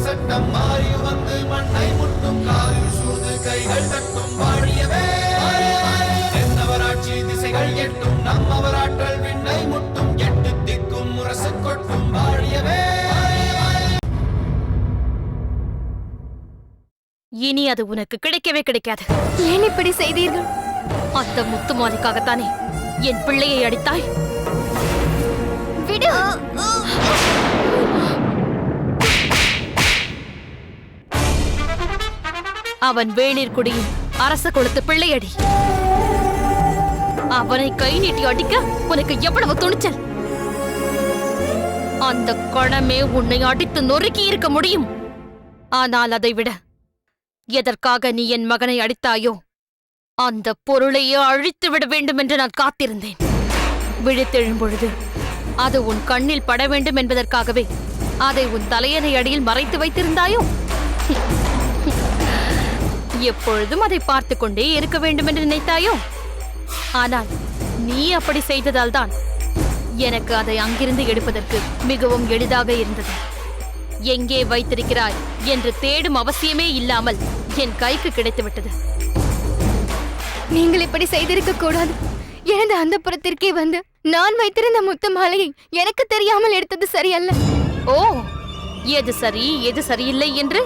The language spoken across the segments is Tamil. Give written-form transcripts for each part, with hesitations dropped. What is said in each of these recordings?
சட்டம் மாறி வந்து மண்ணை முட்டும் காலில் சூழ்ந்து கைகள் தட்டும் வாழியவே தென்னவராட்சி திசைகள் எட்டும் நம்மவராற்றல் விண்ணை முட்டும் எட்டு திக்கும் முரசு கொட்டும் வாழியவே. இனி அது உனக்கு கிடைக்கவே கிடைக்காது. ஏன் இப்படி செய்தீர்கள்? அந்த முத்துமாலைக்காகத்தானே என் பிள்ளையை அடித்தாய்? விடு. அவன் வேளிர்குடியின் அரச கொளுத்து பிள்ளையடி. அவனை கை நீட்டி அடிக்க உனக்கு எவ்வளவு துணிச்சல்! அந்த கணமே உன்னை அடித்து நொறுக்கி இருக்க முடியும். ஆனால் அதை விட எதற்காக நீ என் மகனை அடித்தாயோ அந்த பொருளையே அழித்து விட வேண்டும் என்று நான் காத்திருந்தேன். விழித்தெழும் பொழுது அது உன் கண்ணில் பட வேண்டும் என்பதற்காகவே அதை உன் தலையணை அடியில் மறைத்து வைத்திருந்தாயோ? எப்பொழுதும் அதை பார்த்து கொண்டே இருக்க வேண்டும் என்று நினைத்தாயோ? ஆனால் நீ அப்படி செய்ததால் தான் எனக்கு அதை அங்கிருந்து எடுப்பதற்கு மிகவும் எளிதாக இருந்தது. எங்கே வைத்திருக்கிறாய் என்று தேடும் அவசியமே இல்லாமல் என் கைக்கு கிடைத்துவிட்டது. நீங்கள் இப்படி செய்திருக்க கூடாது. எனது அந்தப்புறத்திற்கே வந்து நான் வைத்திருந்த முத்து மாலையை எனக்கு தெரியாமல் எடுத்தது சரியல்ல. ஓ, எது சரி எது சரியில்லை என்று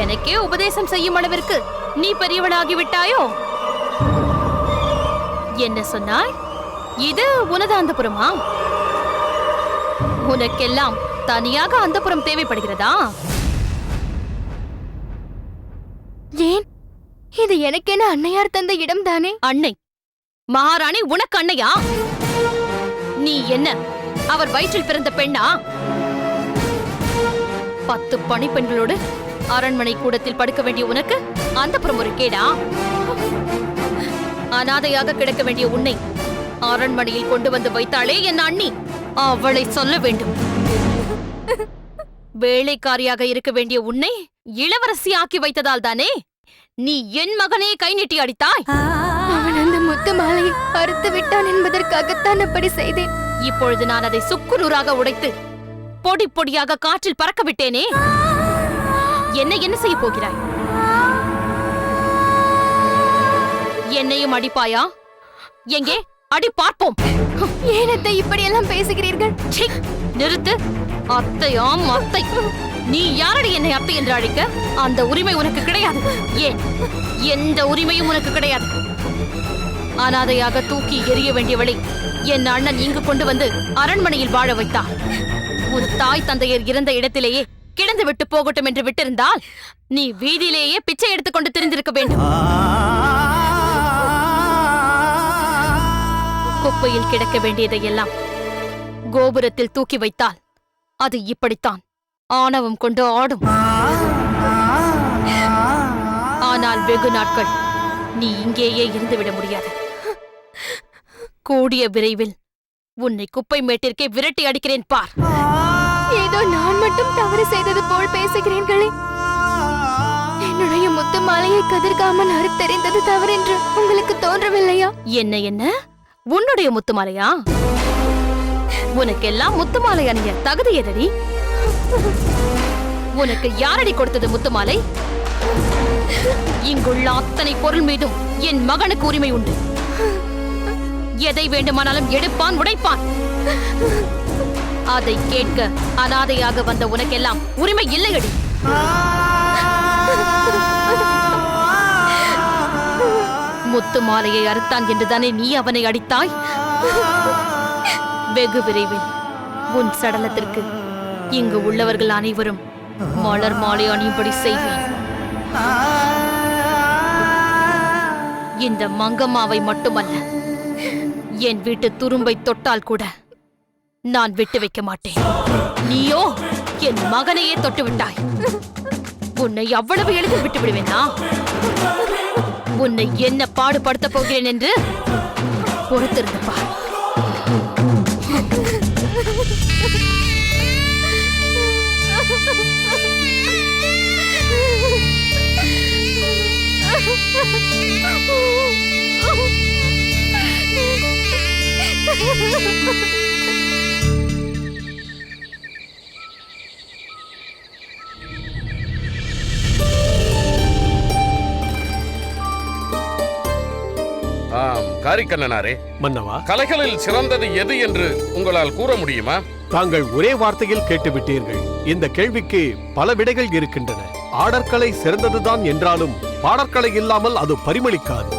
எனக்கே உபதேசம் செய்யும் அளவிற்கு நீ பெரியவளாகிவிட்டாயோ? என்ன சொன்னாய்? இது உனது அந்தப்புறமா? உனக்கெல்லாம் தனியாக அந்தப்புறம் தேவைப்படுகிறதா? ஏன், இது எனக்கென அன்னையார் தந்த இடம் தானே. அன்னை? மகாராணி உனக்கு அன்னையா? நீ என்ன அவர் வயிற்றில் பிறந்த பெண்ணா? 10 பணிப்பெண்களோடு அரண்மனை கூடத்தில் படுக்க வேண்டிய உனக்கு அந்தப்புறம் ஒரு கேடா? அனாதையாக கிடக்க வேண்டிய உன்னை அரண்மனையில் கொண்டு வந்து வைத்தாளே என் அண்ணி, அவளை சொல்ல வேண்டும். வேலைக்காரியாக இருக்க வேண்டிய உன்னை இளவரசி ஆக்கி வைத்ததால் தானே நீ என் மகனே கை நீட்டி அடித்தாய். அவன் அந்த முத்து மாலையை அறுத்து விட்டான் என்பதற்காகத்தான் அப்படி செய்தேன். இப்பொழுது நான் அதை சுக்குநூறாக உடைத்து பொடி பொடியாக காற்றில் பறக்க விட்டேனே. என்ன செய்ய போகிறாய்? என்னையும் அடிப்பாயா? எங்கே அடி பார்ப்போம். ஏனத்தை இப்படியெல்லாம் பேசுகிறீர்கள்? நிறுத்து. அத்தையாம் அத்தை. நீ யாரடி என்னை அத்தை என்று அழைக்க? அந்த உரிமை உனக்கு கிடையாது. ஏன், எந்த உரிமையும் உனக்கு கிடையாது. அனாதையாக தூக்கி எறிய வேண்டியவளை என் அண்ணன் இங்கு கொண்டு வந்து அரண்மனையில் வாழ வைத்தார். உன் தாய் தந்தையர் இறந்த இடத்திலேயே கிடந்து விட்டு போகட்டும் என்று விட்டிருந்தால் நீ வீதியிலேயே பிச்சை எடுத்துக்கொண்டு திரிந்திருக்க வேண்டும். குப்பையில் கிடக்க வேண்டியதையெல்லாம் கோபுரத்தில் தூக்கி வைத்தால் அது இப்படித்தான் ஆணவம் கொண்டு ஆடும். ஆனால் வெகு நாட்கள் நீ இங்கேயே இருந்துவிட முடியாது. கூடிய விரைவில் உன்னை குப்பை மேட்டிற்கே விரட்டி அடிக்கிறேன் பார். ஏதோ நான் மட்டும் தவறு செய்தது போல் பேசுகிறீர்களே. என்னுடைய முத்து மாலையை கதிர்காமல் அறுத்தறிந்தது தவறென்று உங்களுக்கு தோன்றவில்லையா? என்ன உன்னுடைய முத்துமாலையா? உனக்கெல்லாம் முத்துமாலை அணிய தகுதி எதடி? உனக்கு யாரடி கொடுத்தது முத்துமாலை? இங்குள்ள அத்தனை பொருள் மீதும் என் மகனுக்கு உரிமை உண்டு. எதை வேண்டுமானாலும் எடுப்பான், உடைப்பான். அதை கேட்க அனாதையாக வந்த உனக்கெல்லாம் உரிமை இல்லையடி. முத்து மாலையை அறுத்தான் என்றுதானே நீ அவனை அடித்தாய்? வெகு விரைவில் உன் சடலத்திற்கு இங்கு உள்ளவர்கள் அனைவரும் மலர் மாலை அணியும்படி செய்வேன். இந்த மங்கம்மாவை மட்டுமல்ல, என் வீட்டு துரும்பை தொட்டால் கூட நான் விட்டு வைக்க மாட்டேன். நீயோ என் மகனையே தொட்டு விட்டாய். உன்னை அவ்வளவு எளிதில் விட்டு விடுவேனா? உன்னை என்ன பாடுபடுத்த போகிறேன் என்று பொறுத்திருந்து பார். காரிக்கண்ணனாரே, மன்னவா, கலைகளில் சிறந்தது எது என்று உங்களால் கூற முடியுமா? தாங்கள் ஒரே வார்த்தையில் கேட்டுவிட்டீர்கள். இந்த கேள்விக்கு பல விடைகள் இருக்கின்றன. ஆடற்கலை சிறந்ததுதான் என்றாலும் பாடற்கலை இல்லாமல் அது பரிமளிக்காது.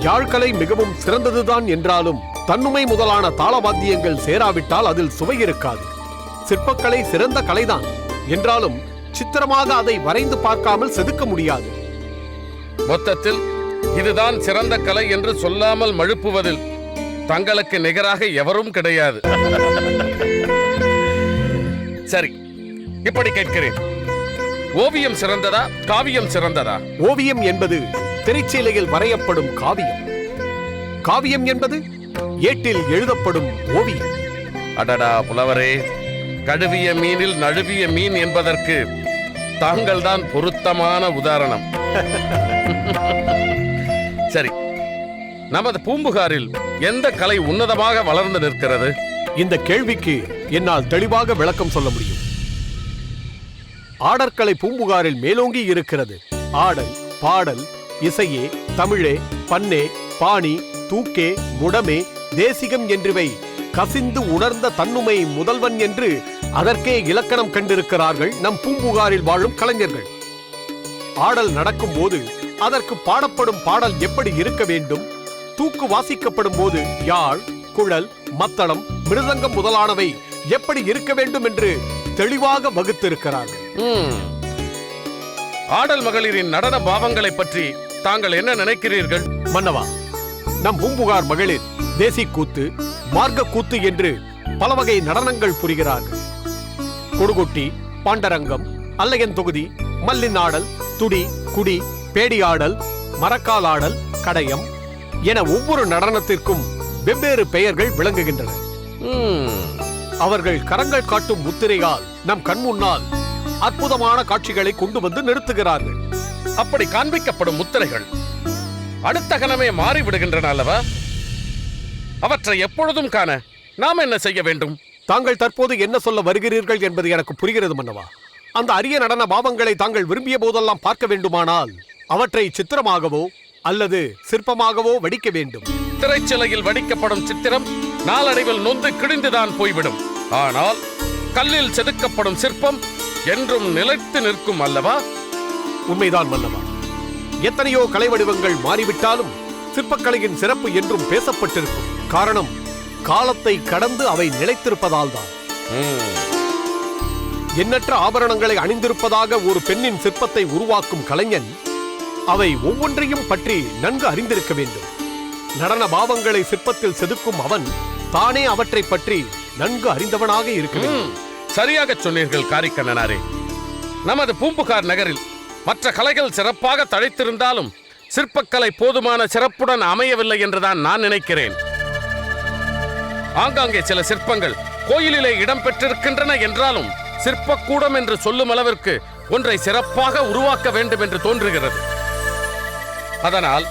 யாழ்கலை மிகவும் சிறந்ததுதான் என்றாலும் தன்னுமை முதலான தாளவாத்தியங்கள் சேராவிட்டால் அதில் சுவை இருக்காது. சிற்பக்கலை சிறந்த கலைதான் என்றாலும் சித்திரமாக அதை வரைந்து பார்க்காமல் செதுக்க முடியாது. மொத்தத்தில் இதுதான் சிறந்த கலை என்று சொல்லாமல் மழுப்புவதில் தங்களுக்கு நிகராக எவரும் கிடையாது. சரி, இப்படி கேட்கிறேன், ஓவியம் சிறந்ததா காவியம் சிறந்ததா? ஓவியம் என்பது திரைச்சீலையில் வரையப்படும் காவியம். காவியம் என்பது ஏட்டில் எழுதப்படும் ஓவியம். அடடா புலவரே, கழுவிய மீனில் நழுவிய மீன் என்பதற்கு தாங்கள் தான் பொருத்தமான உதாரணம். சரி, நமது பூம்புகாரில் எந்த கலை உன்னதமாக வளர்ந்து நிற்கிறது? இந்த கேள்விக்கு என்னால் தெளிவாக விளக்கம் சொல்ல முடியும். ஆடற்கலை பூம்புகாரில் மேலோங்கி இருக்கிறது. ஆடல், பாடல், இசையே, தமிழே, பன்னே, பாணி, தூக்கே, முடமே, தேசிகம் என்றிவை கசிந்து உணர்ந்த தன்னுமை முதல்வன் என்று அதற்கே இலக்கணம் கண்டிருக்கிறார்கள் நம் பூம்புகாரில் வாழும் கலைஞர்கள். ஆடல் நடக்கும் போது அதற்கு பாடப்படும் பாடல் எப்படி இருக்க வேண்டும், தூக்கு வாசிக்கப்படும் போது யாழ், குழல், மத்தளம், மிருதங்கம் முதலானவை எப்படி இருக்க வேண்டும் என்று தெளிவாக வகுத்திருக்கிறார்கள். ஆடல் மகளிரின் நடன பாவங்களை பற்றி தாங்கள் என்ன நினைக்கிறீர்கள்? மன்னவா, நம் பூம்புகார் மகளிர் தேசி கூத்து, மார்க்க கூத்து என்று பல வகை நடனங்கள் புரிகிறார்கள். கொடுகொட்டி, பாண்டரங்கம், அல்லையன் தொகுதி, மல்லின் ஆடல், துடி, குடி, பேடியாடல், மரக்கால் ஆடல், கடையம் என ஒவ்வொரு நடனத்திற்கும் வெவ்வேறு பெயர்கள் விளங்குகின்றன. அவர்கள் கரங்கள் காட்டும் முத்திரையால் நம் கண் முன்னால் அற்புதமான காட்சிகளை கொண்டு வந்து நிறுத்துகிறார்கள். அப்படி காண்பிக்கப்படும் முத்திரைகள் அடுத்த கணமே மாறிவிடுகின்றன அல்லவா? அவற்றை எப்பொழுதும் காண நாம் என்ன செய்ய வேண்டும்? தாங்கள் தற்போது என்ன சொல்ல வருகிறீர்கள் என்பது எனக்கு புரிகிறது மன்னவா. அந்த அரிய நடன பாவங்களை தாங்கள் விரும்பிய போதெல்லாம் பார்க்க வேண்டுமானால் அவற்றை சித்திரமாகவோ அல்லது சிற்பமாகவோ வடிக்க வேண்டும். திரைச்சிலையில் வடிக்கப்படும் சித்திரம் நாளடைவில் நொந்து கிழிந்துதான் போய்விடும். ஆனால் கல்லில் செதுக்கப்படும் சிற்பம் என்றும் நிலைத்து நிற்கும் அல்லவா? உண்மைதான் மன்னவா. எத்தனையோ கலை வடிவங்கள் மாறிவிட்டாலும் சிற்பக்கலையின் சிறப்பு என்றும் பேசப்பட்டிருக்கும். காரணம், காலத்தை கடந்து அவை நிலைத்திருப்பதால் தான். எண்ணற்ற ஆபரணங்களை அணிந்திருப்பதாக ஒரு பெண்ணின் சிற்பத்தை உருவாக்கும் கலைஞன் அவை ஒவ்வொன்றையும் பற்றி நன்கு அறிந்திருக்க வேண்டும். நடன பாவங்களை சிற்பத்தில் செதுக்கும் அவன் தானே அவற்றை பற்றி நன்கு அறிந்தவனாக இருக்க வேண்டும். சரியாக சொன்னீர்கள் காரிக்கண்ணனாரே. நமது பூம்புகார் நகரில் மற்ற கலைகள் சிறப்பாக தழைத்திருந்தாலும் சிற்பக்கலை போதுமான சிறப்புடன் அமையவில்லை என்றுதான் நான் நினைக்கிறேன். ஆங்காங்கே சில சிற்பங்கள் கோயிலிலே இடம் பெற்றிருக்கின்றன என்றாலும் சிற்பக்கூடம் என்று சொல்லும் அளவிற்கு ஒன்றை சிறப்பாக உருவாக்க வேண்டும் என்று தோன்றுகிறது. அதனால்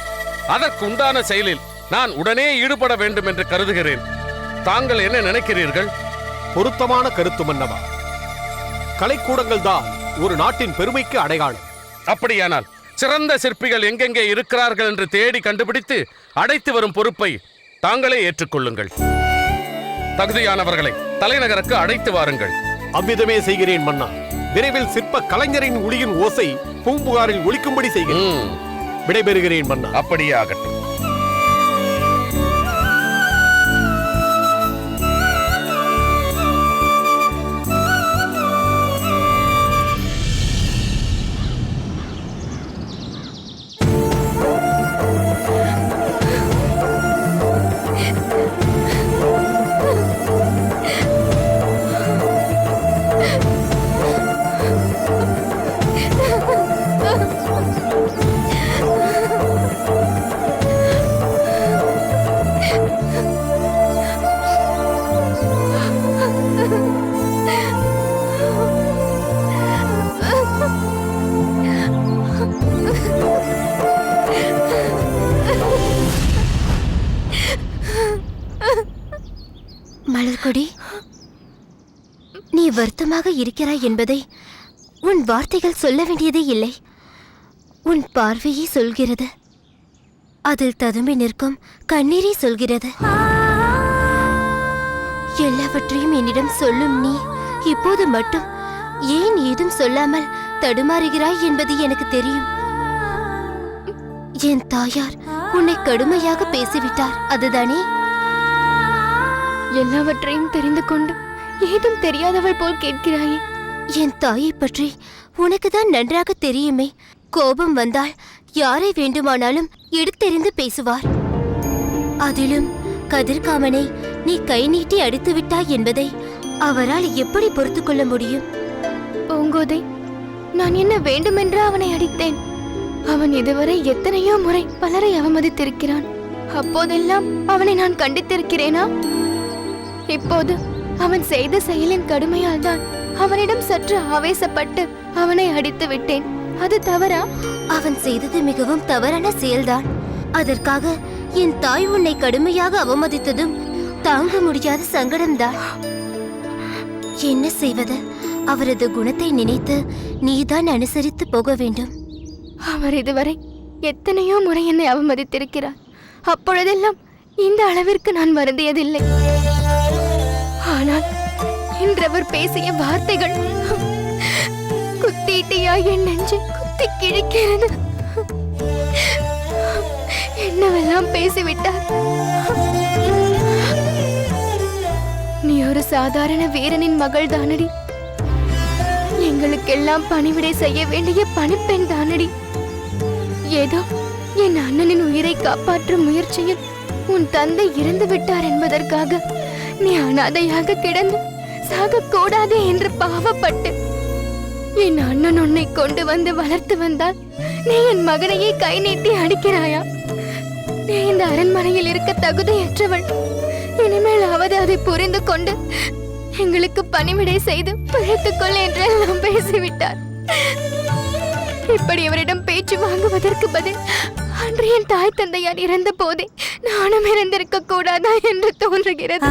அதற்கு உண்டான செயலில் நான் உடனே ஈடுபட வேண்டும் என்று கருதுகிறேன். தாங்கள் என்ன நினைக்கிறீர்கள்? பொருத்தமான கருத்து மன்னவா. கலைக்கூடங்கள் தான் ஒரு நாட்டின் பெருமைக்கு அடையாளம். அப்படியானால் சிறந்த சிற்பிகள் எங்கெங்கே இருக்கிறார்கள் என்று தேடி கண்டுபிடித்து அடைத்து வரும் பொறுப்பை தாங்களே ஏற்றுக்கொள்ளுங்கள். தகுதியானவர்களை தலைநகருக்கு அழைத்து வாருங்கள். அவ்விதமே செய்கிறேன் மன்னா. விரைவில் சிற்ப கலைஞரின் ஒளியின் ஓசை பூம்புகாரில் ஒலிக்கும்படி செய்கிறேன். விடைபெறுகிறேன் மன்னா. அப்படியே ஆகட்டும். மலர்கொடி, நீ வருத்தமாக இருக்கிறாய் என்பதை உன் வார்த்தைகள் சொல்ல வேண்டியதே இல்லை. உன் பார்வையே சொல்கிறது. அதில் ததும்பி நிற்கும் கண்ணீரை சொல்கிறது. எல்லாவற்றையும் என்னிடம் சொல்லும் நீ இப்போது மட்டும் ஏன் ஏதும் சொல்லாமல் தடுமாறுகிறாய் என்பது எனக்கு தெரியும். என் தாயார் உன்னை கடுமையாக பேசிவிட்டார், அதுதானே? எல்லாவற்றையும் தெரிந்து கொண்டு ஏதும் தெரியாதவள் போல் கேட்கிறாயே. என் தாயை பற்றி உனக்குதான் நன்றாக தெரியுமே. கோபம் வந்தால் யாரை வேண்டுமானாலும் எடுத்தெறிந்து பேசுவார். அதிலும் கதிர்காமனை நீ கை நீட்டி அடித்து விட்டாய் என்பதை அவரால் எப்படி பொறுத்து கொள்ள முடியும்? பூங்கோதை, நான் என்ன வேண்டுமென்று அவனை அடித்தேன்? அவன் இதுவரை எத்தனையோ முறை பலரை அவமதித்திருக்கிறான். அப்போதெல்லாம் அவனை நான் கண்டித்திருக்கிறேனா? இப்போது அவன் செய்த செயலின் கடுமையால் தான் அவனிடம் சற்று ஆவேசப்பட்டு அவனை அடித்து விட்டேன். அது தவறா? அவன் செய்தது மிகவும் தவறான செயல்தான். அதற்காக என் தாய் உன்னை கடுமையாக அவமதித்ததும் தாங்க முடியாத சங்கடம்தான். என்ன செய்வது? அவரது குணத்தை நினைத்து நீதான் அனுசரித்து போக வேண்டும். அவர் இதுவரை எத்தனையோ முறை என்னை அவமதித்திருக்கிறார். அப்பொழுதெல்லாம் இந்த அளவிற்கு நான் வருந்தியதில்லை. ஆனால் இன்றவர் பேசிய வார்த்தைகள் குத்தீட்டியா என் நெஞ்சை குத்தி கிழிக்கிறது. என்னவெல்லாம் பேசிவிட்டார். நீ ஒரு சாதாரண வீரனின் மகள் தானடி. எங்களுக்கெல்லாம் பணிவிடை செய்ய வேண்டிய பணிப்பெண் தானடி. ஏதோ என் அண்ணனின் உயிரை காப்பாற்றும் முயற்சியில் உன் தந்தை இறந்து விட்டார் என்பதற்காக நீ அனாதையாக கிடந்து சாகக்கூடாது என்று பாவப்பட்டு என் அண்ணன் உன்னை கொண்டு வந்து வளர்த்து வந்தால் நீ என் மகனையே கை நீட்டி அடிக்கிறாயா? நீ இந்த அரண்மனையில் இருக்க தகுதியற்றவள். இனிமேலாவது அதை புரிந்து கொண்டு எங்களுக்கு பணிவிடை செய்து பிழைத்துக்கொள் என்றெல்லாம் பேசிவிட்டார். இப்படி அவரிடம் பேச்சு வாங்குவதற்கு பதில் அன்று என் தாய் தந்தையார் இறந்த போதே நானும் இறந்திருக்க கூடாதா என்று தோன்றுகிறது.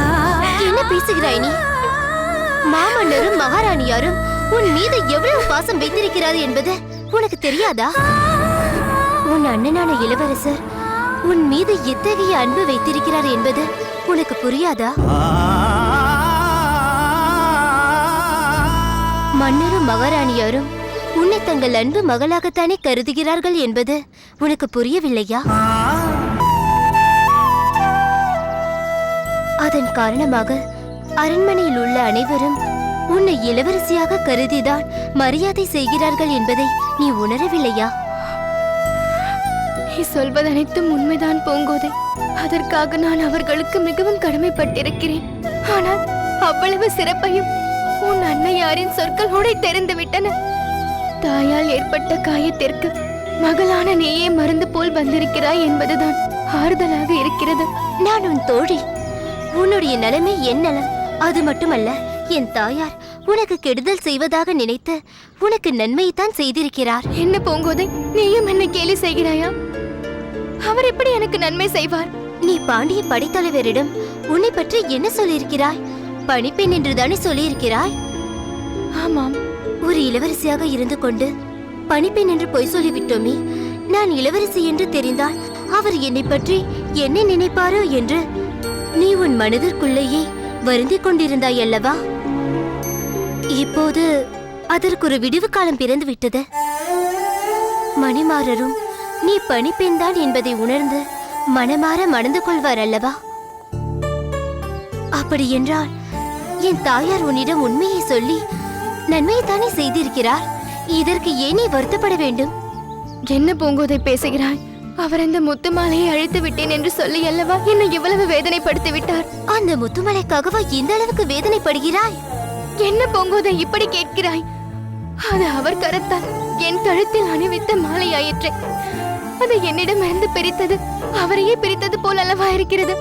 என்ன பேசுகிறாய் நீ? மாமன்னரும் மகாராணியாரும் உன் மீது எவ்வளவு பாசம் வைத்திருக்கிறார் என்பது உனக்கு தெரியாதா? உன் அண்ணனான இளவரசர் உன் மீது எத்தகைய அன்பு வைத்திருக்கிறார் என்பது உனக்கு புரியாதா? மன்னரும் மகாராணியாரும் உன்னை தங்கள் அன்பு மகளாகத்தானே கருதுகிறார்கள் என்பது உனக்கு புரியவில்லையா? அதன் காரணமாக அரண்மனையில் உள்ள அனைவரும் உன்னை இளவரசியாக கருதிதான் மரியாதை செய்கிறார்கள் என்பதை நீ உணரவில்லையா? நீ சொல்வது அனைத்தும் உண்மைதான் பூங்கோதை. அதற்காக நான் அவர்களுக்கு மிகவும் கடமைப்பட்டிருக்கிறேன். ஆனால் அவ்வளவு சிறப்பையும் உன் அன்னையாரின் சொற்களோட தெரிந்து விட்டன. தாயால் ஏற்பட்ட காயத்திற்கு மகளான நீயே மருந்து போல் வந்திருக்கிறாய் என்பதுதான் ஆறுதலாக இருக்கிறது. நான் உன் தோழி. உன்னுடைய நலமே என் நலம். அது மட்டுமல்ல, என் தாயார் உனக்கு கெடுதல் செய்வதாக நினைத்து உனக்கு நன்மையைத்தான் செய்திருக்கிறார். என்ன பூங்கோதை, நீயும் என்ன கேலி செய்கிறாயா? அவர் எப்படி எனக்கு நன்மை செய்வார்? நீ பாண்டிய படைத்தலைவரிடம் உன்னை பற்றி என்ன சொல்லியிருக்கிறாய்? பணிப்பெண் என்றுதானே சொல்லியிருக்கிறாய்? ஆமாம். ஒரு இளவரசியாக இருந்து கொண்டு பணிப்பெண் என்று பொய் சொல்லிவிட்டோமே. நான் இளவரசி என்று தெரிந்தால் அவர் என்னை பற்றி என்ன நினைப்பாரோ என்று நீ உன் மனதிற்குள்ளேயே வருந்திக் கொண்டிருந்தாய் அல்லவா? இப்போது அதற்கு ஒரு விடுவு காலம் பிறந்து விட்டது. மணிமாறரும் நீ பணிப்பெண்தான் என்பதை உணர்ந்து மனமாற மணந்து கொள்வார் அல்லவா? அப்படி என்றால் என் தாயார் உன்னிடம் உண்மையை சொல்லி நன்மையைத்தானே செய்திருக்கிறார். இதற்கு ஏன் நீ வருத்தப்பட வேண்டும்? என்ன பூங்கோதை பேசுகிறாய்? அவர் அந்த முத்துமாலையை அழைத்து விட்டேன் என்று சொல்லி அல்லவா என்னை இவ்வளவு வேதனைப்படுத்தி விட்டார். அந்த முத்துமாலைக்காகவா இந்த அளவுக்கு வேதனைப்படுகிறாய்? என்ன பூங்கோதை இப்படி கேட்கிறாய்? அது அவர் கரத்தால் என் கழுத்தில் அணிவித்த மாலையாயிற்று. அது என்னிடமிருந்து பிரித்தது அவரையே பிரித்தது போல் அல்லவா இருக்கிறது.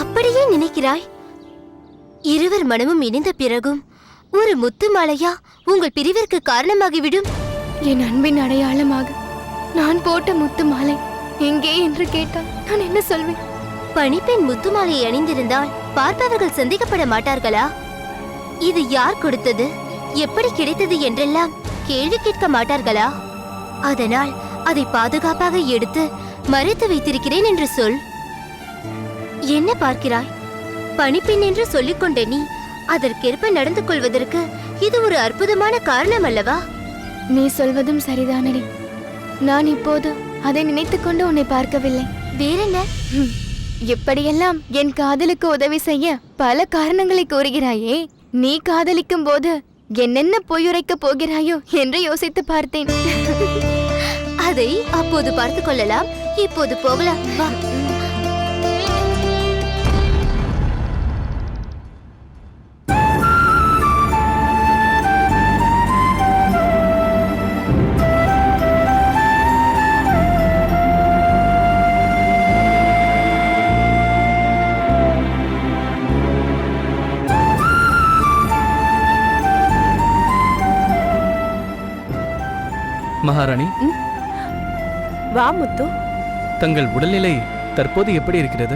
அப்படியே நினைக்கிறாய்? இருவர் மனமும் இணைந்த பிறகும் ஒரு முத்து மாலையா உங்கள் பிரிவிற்கு காரணமாகிவிடும். என் அன்பின் அடையாளமாக நான் போட்ட முத்து மாலை எங்கே என்று கேட்டால் நான் என்ன சொல்வேன்? பணிப்பெண் முத்து மாலையை அணிந்திருந்தால் பார்ப்பவர்கள் சந்தேகப்பட மாட்டார்களா? இது யார் கொடுத்தது, எப்படி கிடைத்தது என்றெல்லாம் கேள்வி கேட்க மாட்டார்களா? அதனால் அதை பாதுகாப்பாக எடுத்து மறைத்து வைத்திருக்கிறேன் என்று சொல். என்ன பார்க்கிறாய்? பணிப்பெண் என்று சொல்லிக் கொண்ட நீ அதற்கேற்ப நடந்து கொள்வதற்கு இது ஒரு அற்புதமான காரணம் அல்லவா? நீ சொல்வதும் சரிதானடி. நான் இப்போது அதை நினைத்துக்கொண்டு உன்னை பார்க்கவில்லை. வேறென்ன? எப்படியெல்லாம் என் காதலுக்கு உதவி செய்ய பல காரணங்களை கூறுகிறாயே. நீ காதலிக்கும் போது என்னென்ன பொய்யுரைக்கப் போகிறாயோ என்று யோசித்து பார்த்தேன். அதை அப்போது பார்த்துக் கொள்ளலாம். இப்போது போகலாம், வா. மகாராணி, வா முத்து. தங்கள் உடல்நிலை தற்போது எப்படி இருக்கிறது?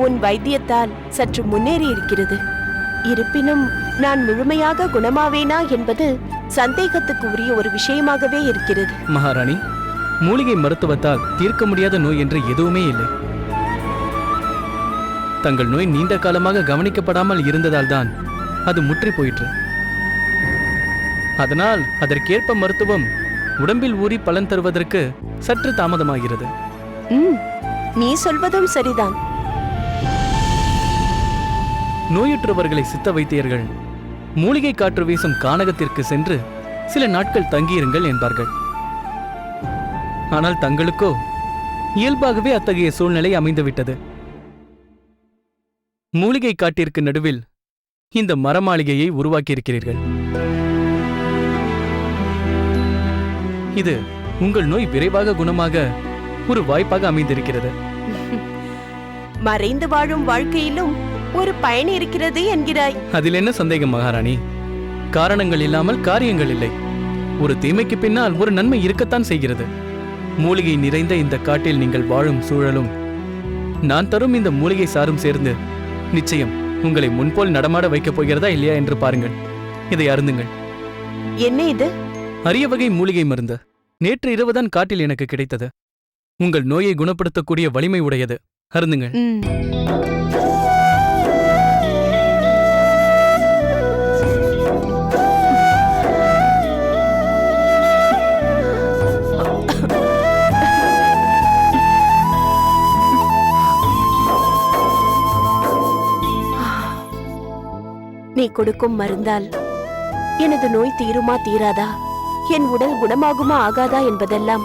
உன் வைத்தியத்தால் சற்று முன்னேறி இருக்கிறது. இருப்பினும் நான் முழுமையாக குணமாவேனா என்பது சந்தேகத்துக்கு உரிய ஒரு விஷயமாகவே இருக்கிறது. மகாராணி, மூலிகை மருத்துவத்தால் தீர்க்க முடியாத நோய் என்று எதுவுமே இல்லை. தங்கள் நோய் நீண்ட காலமாக கவனிக்கப்படாமல் இருந்ததால் தான் அது முற்றி போயிற்று. அதனால் அதற்கேற்ப மருத்துவம் உடம்பில் ஊறி பலன் தருவதற்கு சற்று தாமதமாகிறது. நீ சொல்வதும் சரிதான். நோயுற்றவர்களை சித்த வைத்தியர்கள் மூலிகை காற்று வீசும் கானகத்திற்கு சென்று சில நாட்கள் தங்கியிருங்கள் என்பார்கள். ஆனால் தங்களுக்கோ இயல்பாகவே அத்தகைய சூழ்நிலை அமைந்துவிட்டது. மூலிகை காட்டிற்கு நடுவில் இந்த மரமாளிகையை உருவாக்கியிருக்கிறீர்கள். இது உங்கள் நோய் விரைவாக குணமாக ஒரு வாய்ப்பாக அமைந்திருக்கிறது. மறைந்து வாழும் வாழ்க்கையிலும் ஒரு பயன் இருக்கிறது என்கிறாய். அதில் என்ன சந்தேகம் மகாராணி? காரணங்கள் இல்லாமல் காரியங்கள் இல்லை. ஒரு தீமைக்கு பின்னால் ஒரு நன்மை இருக்கத்தான் செய்கிறது. மூலிகை நிறைந்த இந்த காட்டில் நீங்கள் வாழும் சூழலும் நான் தரும் இந்த மூலிகை சாரும் சேர்ந்து நிச்சயம் உங்களை முன்போல் நடமாட வைக்கப் போகிறதா இல்லையா என்று பாருங்கள். இதை அருந்துங்கள். என்ன இது? அரிய வகை மூலிகை மருந்து. நேற்று இரவுதான் காட்டில் எனக்கு கிடைத்தது. உங்கள் நோயை குணப்படுத்தக்கூடிய வலிமை உடையது. அருந்துங்கள். நீ கொடுக்கும் மருந்தால் எனது நோய் தீருமா தீராதா, என் உடல் குணமாகுமா ஆகாதா என்பதெல்லாம்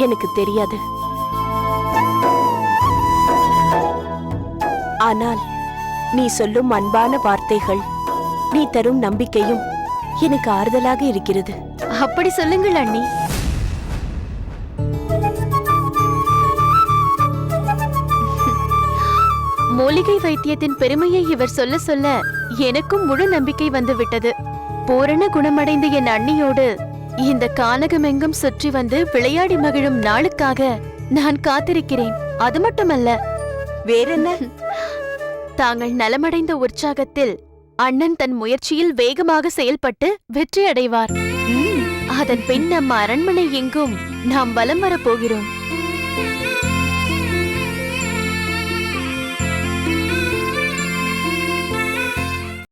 எனக்கு தெரியாது. ஆனால் நீ சொல்லும் அன்பான வார்த்தைகள், நீ தரும் நம்பிக்கையும் எனக்கு ஆறுதலாக இருக்கிறது. அப்படி சொல்லுங்கள் அண்ணி. மூலிகை வைத்தியத்தின் பெருமையை இவர் சொல்ல சொல்ல எனக்கும் முழு நம்பிக்கை வந்துவிட்டது. பூரண குணமடைந்த என் அண்ணியோடு இந்த கானகமெங்கும் சுற்றி வந்து விளையாடி மகிழும் நாளுக்காக நான் காத்திருக்கிறேன். அது மட்டுமல்ல, வேறென்ன? தாங்கள் நலமடைந்த உற்சாகத்தில் அண்ணன் தன் முயற்சியில் வேகமாக செயல்பட்டு வெற்றி அடைவார். அதன் பின் நம்ம அரண்மனை எங்கும் நாம் வலம் வரப் போகிறோம்.